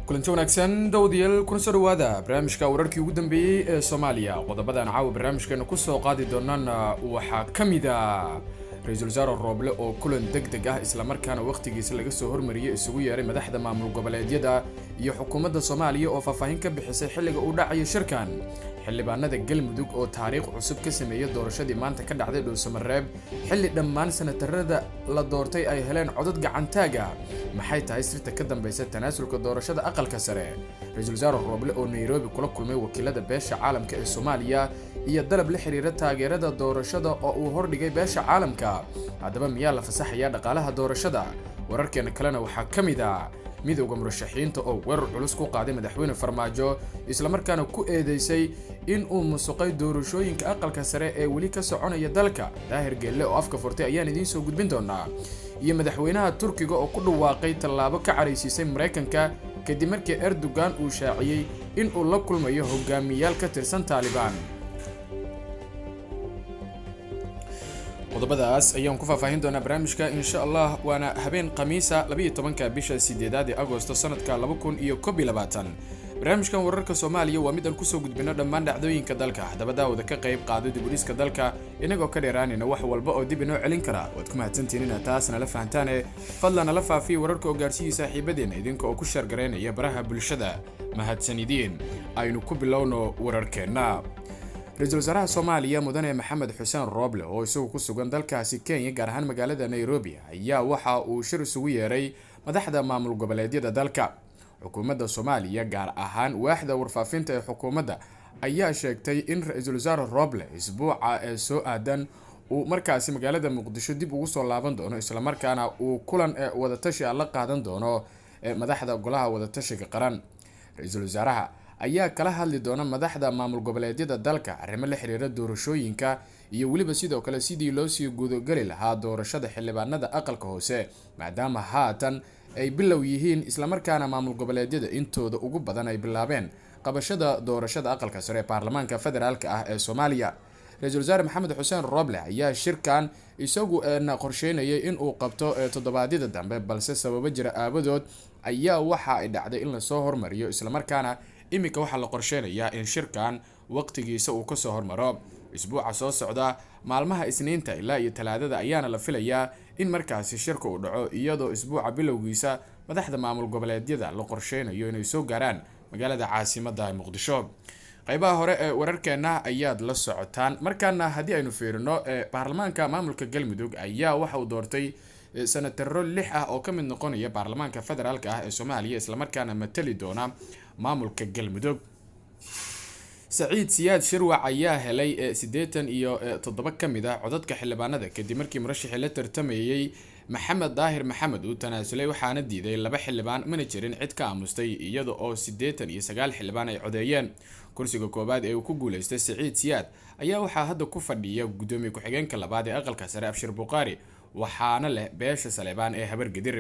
kulanti wanaagsan dawdiyaal kuna soo dhawaada barnaamijka wararkii ugu dambeeyay ee Soomaaliya qodobadaan caawa barnaamijkeena ku soo qaadi doonana waxaa kamid ah Ra'iisul Wasaare Roble oo kulan degdeg ah isla markaana waqtigiisa laga soo hormariyay isugu yeeray madaxda maamul goboleedyada iyo xukuumadda Soomaaliya oo faahfaahin ka bixisay xilliga uu dhacayo shirkan xildhibaanada galmudug oo taariikh cusub ka sameeyay doorashadii maanta ka dhacday Dhuusamareeb xilli dhammaan senatarada la doortay ay heleen codad gacantaaga maxay tahay sirta ka dambaysa tanaasulka doorashada aqalka sare Ra'iisul Wasaare Roble oo Nairobi kula kulmay wakiilada beesha caalamka ee Soomaaliya iyo dalab la xiriira taageerada doorashada oo uu hordhigay beesha caalamka haddaba miyaa la fasaxaya dhaqaalaha doorashada wararkeena kalena waxaa kamid ah midowga murashaxiinta oo weerar culus ku qaaday madaxweyne Farmaajo isla markaana ku eedeysay in uu musuqay doorashooyinka aqalka sare ee wali ka soconaya dalka daahir geelle oo afka furtay ayaan idiin soo gudbin doonaa iyo madaxweynaha Turkiga oo ku dhawaaqay tallaabo ka careysiisay Mareykanka kadib markii Erdogan uu shaaciyay in uu la kulmayo hogaamiyaal ka tirsan Taliban qodobadaas ayaan ku faahfaahin doonaa barnaamijka insha Allah waana habeen Khamiisa 12 bisha 8 Agoosto sanadka 2021 barnaamijkan wararka Soomaaliya waa mid aan ku soo gudbino dhammaan dhacdooyinka dalka hadaba daawada ka qayb qaado dib u dhiska dalka inagoo ka dheeraanina wax walba oo dib inoo celin kara waad ku mahadsantihiin inaad taasna la fahantaan fadlan la faafiyo wararka oo gaarsiiyay saaxiibadeena idinka oo ku share gareynaya baraha bulshada mahadsanidin aynu ku bilowno wararkeena Ra'iisul Wasaaraha Soomaaliya Mudane Maxamed Xuseen Roble oo isagu ku sugan dalkaasi Kenya gaar ahaan magaalada Nairobi ayaa waxa uu shir isugu yeeray madaxda maamul goboleedyada dalka xukuumadda Soomaaliya gaar ahaan waaxda warfaafinta ee xukuumadda ayaa sheegtay in Ra'iisul Wasaare Roble isbuuca ee soo aadan uu markaasi magaalada Muqdisho dib ugu soo laaban doono isla markaana uu kulan wada tashi la qaadan doono madaxda golaha wada tashiga qaran Ra'iisul Wasaaraha ayaa kala hadli doona madaxda maamul goboleedyada dalka arrimo la xiriira doorashooyinka iyo waliba sidoo kale sidii loo sii gudagali lahaa doorashada xildhibaanada aqalka hoose maadaama haatan ay bilow yihiin isla markaana maamul goboleedyada intooda ugu badan ay bilaabeen qabashada doorashada aqalka sare ee baarlamaanka federaalka ah ee Soomaaliya Ra'iisul Wasaare Maxamed Xuseen Roble ayaa shirkan isagu qorsheynayay in uu qabto toddobaadyada dambe balse sababo jira aabadood ayaa waxa ay dhacday in la soo hormariyo isla markaana imika waxa la qorsheenayaa in shirkan waqtigiisa uu ka soo hormaro isbuuca soo socda maalmaha Isniinta ilaa iyo Talaadada ayaana la filayaa in markaasi shirka uu dhaco iyadoo isbuuca bilowgiisa madaxda maamul goboleedyada la qorsheenayo inay soo gaaraan magaalada caasimadda Muqdisho qaybaha hore ee wararkeena ayaad la socotaan markaana haddii aynu fiirino baarlamaanka maamulka Galmudug ayaa waxa uu doortay senataro 6 ah oo ka mid noqonaya baarlamaanka federaalka ah ee Soomaaliya isla markaana matali doona maamulka Galmudug Saciid Siyaad Shirwac ayaa helay 87 kamid ah codadka xildhibaanada kadib markii murashaxii la tartamayay Maxamed Daahir Maxamed uu tanaasulay waxaana diiday 2 xildhibaan mana jirin cid ka aamustay iyada oo 89 xildhibaan ay codeeyeen kursiga koobaad ee uu ku guuleystay Saciid Siyaad ayaa waxaa hadda ku fadhiya gudoomiye ku-xigeenka labaad ee aqalka sare Abshir Buqaari waxaana leh beesha Saleebaan ee Habargadir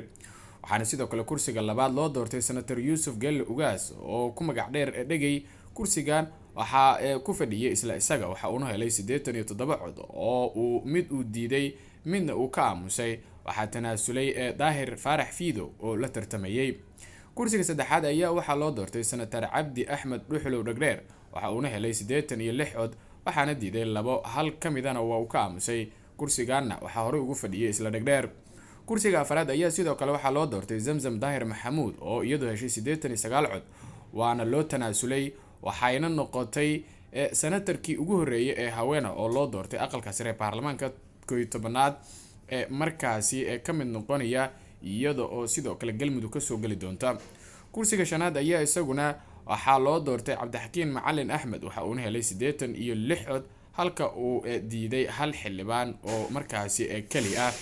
waxaana sidoo kale kursiga labaad loo doortay senator Yuusuf Gelle Ugaas oo ku magac dheer dhagay kursigan waxa ku fadhiyay isla isaga waxa uu helay 87 cod oo uu mid uu diiday midna uu ka aamusay waxa tanaasulay Daahir Faarax Fiido oo la tartamayay kursiga saddexaad ayaa waxa loo doortay senator Cabdi Axmed Dhuxulow Dhagdheer waxa uu helay 86 cod waxaana diiday 2 hal kamidana waa uu ka aamusay kursigaana waxa hore ugu fadhiyay isla Dhagdheer kursiga afraad ayaa sidoo kale waxa loo doortay Zamzam Daahir Maxamuud oo iyadoo heshay 89 cod waana loo tanaasulay waxayna noqotay senatarkii ugu horeeyay ee haweena oo loo doortay aqalka sare baarlamaanka 11aad ee markaasi ka mid noqonaya iyada oo sidoo kale Galmudug ka soo gali doonta kursiga shanaad ayaa isaguna waxa loo doortay Cabdixakiin Macalin Axmed waxa uu helay 86 cod halka uu diiday hal xildhibaan oo markaasi kali ah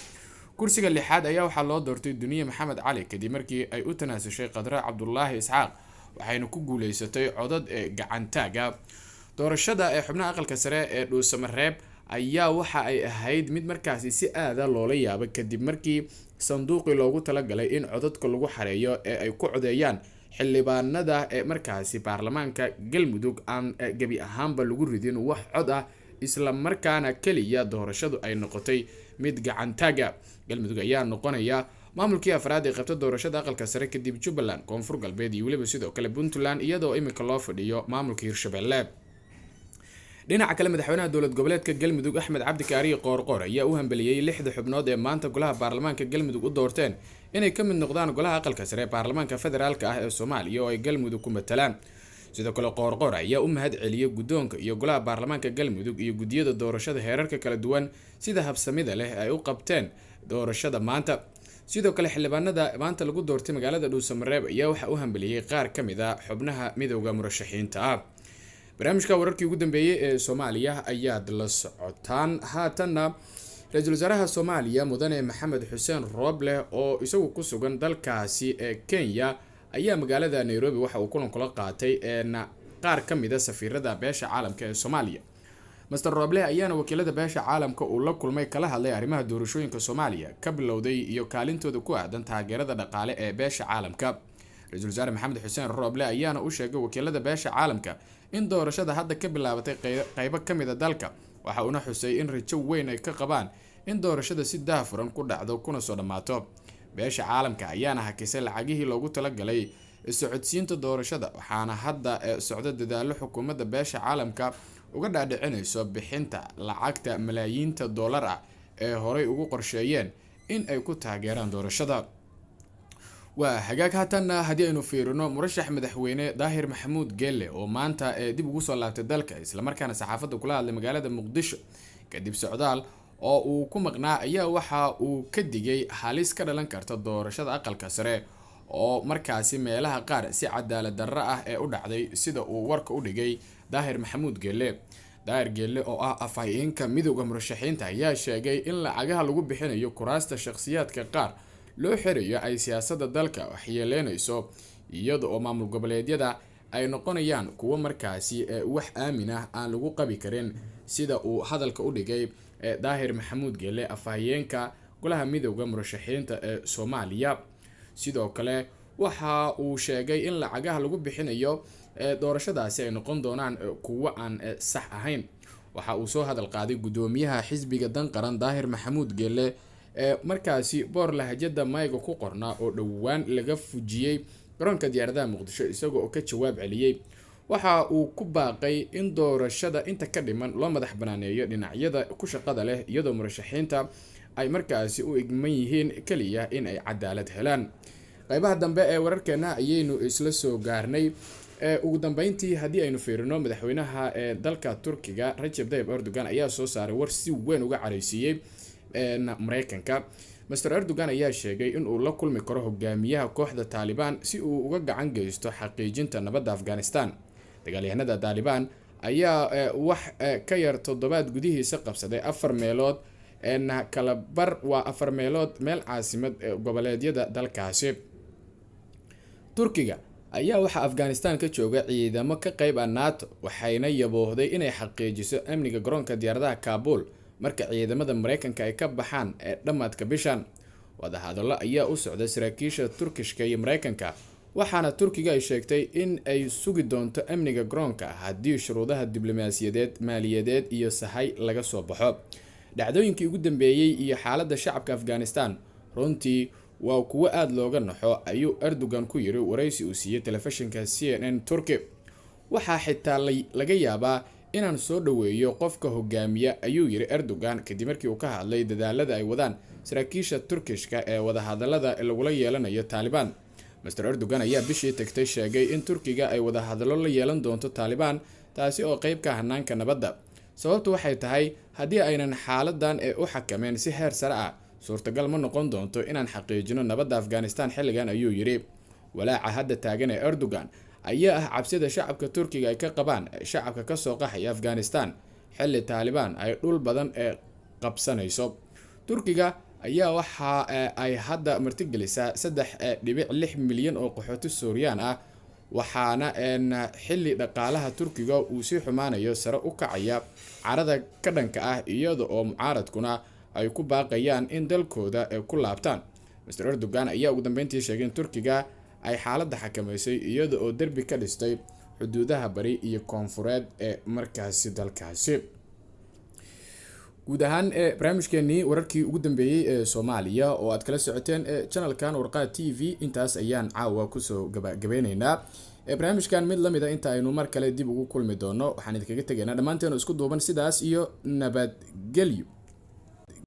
kursiga lixaad ayaa waxa loo doortay Duniye Maxamed Cali kadib markii ay u tanaasushay Qadra Cabdullaahi Isxaaq waxayna ku guuleysatay codad gacantaaga doorashada xubnaha aqalka sare ee Dhuusamareeb ayaa waxa ay ahayd mid markaasi si aad ah loola yaabay kadib markii sanduuqii loogu talagalay in codadka lagu xareeyo ee ay ku codeeyaan xildhibaanada markaasi baarlamaanka Galmudug aan gabi ahaanba lagu ridin wax cod ah isla markaana kaliya doorashadu ay noqotay mid gacantaaga Galmudug ayaa noqonaya maamulkii afraad ee qabta doorashada aqalka sare kadib Jubbaland, Koonfur Galbeed iyo weliba sidoo kale Puntland iyadoo imika loo fadhiyo maamulka Hirshabelle. dhinaca kale madaxweynaha dowlad goboleedka Galmudug Axmed Cabdi Kaariye Qoorqoor ayaa u hambaliyay 6 xubnood ee maanta golaha baarlamaanka Galmudug u doorteen inay ka mid noqdaan golaha aqalka sare ee baarlamaanka federaalka ah ee Soomaaliya oo ay Galmudug ku matalaan. sidoo kale Qoorqoor ayaa u mahad celiyay guddoonka iyo golaha baarlamaanka Galmudug iyo gudiyada doorashada heerarka kala duwan sida habsamida leh ay u qabteen doorashada maanta. sidoo kale xildhibaanada maanta lagu doortay magaalada Dhuusamareeb ayaa waxa u hambaliyay qaar ka mid ah xubnaha midowga murashaxiinta ah. barnaamijka wararkii ugu dambeeyay ee Soomaaliya ayaad la socotaan. haatanna ra-iisul wasaaraha Soomaaliya mudane Maxamed Xuseen Rooble oo isagu ku sugan dalkaasi ee Kenya ayaa magaalada Nairobi waxa uu kulan kula qaatay qaar ka mid ah safiirada beesha caalamka ee Soomaaliya. Mr. Rooble ayaana wakiilada beesha caalamka uu la kulmay kala hadlay arrimaha doorashooyinka Soomaaliya ka bilowday iyo kaalintooda ku aadan taageerada dhaqaale ee beesha caalamka. ra-iisul wasaare Maxamed Xuseen Rooble ayaana u sheegay wakiilada beesha caalamka in doorashada hadda ka bilaabatay qaybo ka mid ah dalka. waxa uuna xusay in rajo weyn ay ka qabaan in doorashada si daahfuran ku dhacdo kuna soo dhamaato. beesha caalamka ayaana hakisay lacagihii loogu talagalay socodsiinta doorashada, waxaana hadda socda dadaalo xukuumadda beesha caalamka uga dhaadhicinayso bixinta lacagta malaayiinta dollar ah ee horey ugu qorsheeyeen in ay ku taageeraan doorashada. waa hagaag haatanna haddii aynu fiirino murashax madaxweyne Daahir Maxamuud Geelle oo maanta dib ugu soo laabtay dalka islamarkaana saxaafadda kula hadlay magaalada Muqdisho kadib socdaal oo uu ku maqnaa ayaa waxa uu ka digay halis ka dhalan karta doorashada aqalka sare oo markaasi meelaha qaar si cadaalad darro ah ee u dhacday sida uu warka u dhigay Daahir Maxamuud Geelle. Daahir Geelle oo ah afhayeenka midowga murashaxiinta ayaa sheegay in lacagaha lagu bixinayo kuraasta shakhsiyaadka qaar loo xirayo ay siyaasadda dalka waxyeeleynayso iyada oo maamul goboleedyada ay noqonayaan kuwo markaasi wax aamin ah aan lagu qabi karin sida uu hadalka u dhigay Daahir Maxamuud Geelle afhayeenka golaha midowga murashaxiinta ee Soomaaliya. sidoo kale waxa uu sheegay in lacagaha lagu bixinayo doorashadaasi ay noqon doonaan kuwo aan sax ahayn. waxa uu soo hadal qaaday gudoomiyaha xisbiga dan qaran Daahir Maxamuud Geelle markaasi boor lahajada mayga ku qornaa oo dhowaan laga fujiyay garoonka diyaaradaha Muqdisho isagoo oo ka jawaab celiyay. waxa uu ku baaqay in doorashada inta ka dhiman loo madax banaaneeyo dhinacyada ku shaqada leh iyadoo murashaxiinta ay markaasi u igman yihiin kaliya in ay cadaalad helaan. qaybaha dambe ee wararkeena ayaynu isla soo gaarnay. ugu dambeyntii haddii aynu fiirino madaxweynaha dalka Turkiga Recep Tayyip Erdogan ayaa soo saaray war si weyn uga careysiiyay Mareykanka. Mr. Erdogan ayaa sheegay in uu la kulmi karo hogaamiyaha kooxda Taliban si uu uga gacan geysto xaqiijinta nabadda Afghanistan. dagaalyahanada Taliban ayaa wax ka yar 7 gudihiisa qabsaday 4 meelood kala bar waa 4 meelood meel caasimad goboleedyada dalkaasi. Turkiga ayaa waxa Afghanistan ka jooga ciidamo ka qayb ah NATO waxayna yaboohday inay xaqiijiso amniga garoonka diyaaradaha Kabul marka ciidamada Mareykanka ay ka baxaan dhamaadka bishan. wadahadallo ayaa u socda saraakiisha Turkishka iyo Mareykanka, waxaana Turkiga ay sheegtay in ay sugi doonto amniga garoonka haddii shuruudaha diblomaasiyadeed, maaliyadeed iyo sahay laga soo baxo. dhacdooyinkii ugu dambeeyay iyo xaaladda shacabka Afghanistan runtii waa kuwo aad looga naxo, ayuu Erdogan ku yiri waraysi uu siiyay telefishinka CNN Turkey. waxaa xitaa laga yaabaa inaan soo dhaweeyo qofka hogaamiya, ayuu yiri Erdogan kadib markii uu ka hadlay dadaalada ay wadaan saraakiisha Turkishka ee wadahadallada lagula yeelanayo Taliban. Mr. Erdogan ayaa bishii tagtay sheegay in Turkiga ay wadahadallo la yeelan doonto Taliban, taasi oo qayb ka ah hanaanka nabadda. sababtu waxay tahay haddii aynan xaaladan u xakameyn si heer sare ah, suurtagal ma noqon doonto inaan xaqiijino nabadda Afghanistan xilligan, ayuu yiri. walaaca hadda taagan ee Erdogan ayaa ah cabsida shacabka Turkiga ay ka qabaan shacabka ka soo qaxaya Afghanistan xilli Taliban ay dhul badan qabsanayso. Turkiga ayaa waxa ay hadda martigelisaa 3.6 milyan oo qaxooti Suuriyan ah, waxaana xilli dhaqaalaha Turkiga uu si xumaanayo sare u kacaya carada ka dhanka ah iyada oo mucaaradkuna ay ku baaqayaan in dalkooda ku laabtaan. Mr. Erdogan ayaa ugu dambeyntii sheegay in Turkiga ay xaaladda xakameysay iyada oo derbi ka dhistay xuduudaha bari iyo koonfureed ee markaasi dalkaasi. guud ahaan barnaamijkeenii wararkii ugu dambeeyey ee Soomaaliya oo aad kala socoteen channelkan Warqad TV intaas ayaan caawa kusoo gabagabeynaynaa barnaamijkan mid lamid ah inta aynu mar kale dib ugu kulmi doono waxaan idinkaga tegaynaa dhamaanteen isku duuban sidaas iyo nabadgelyo.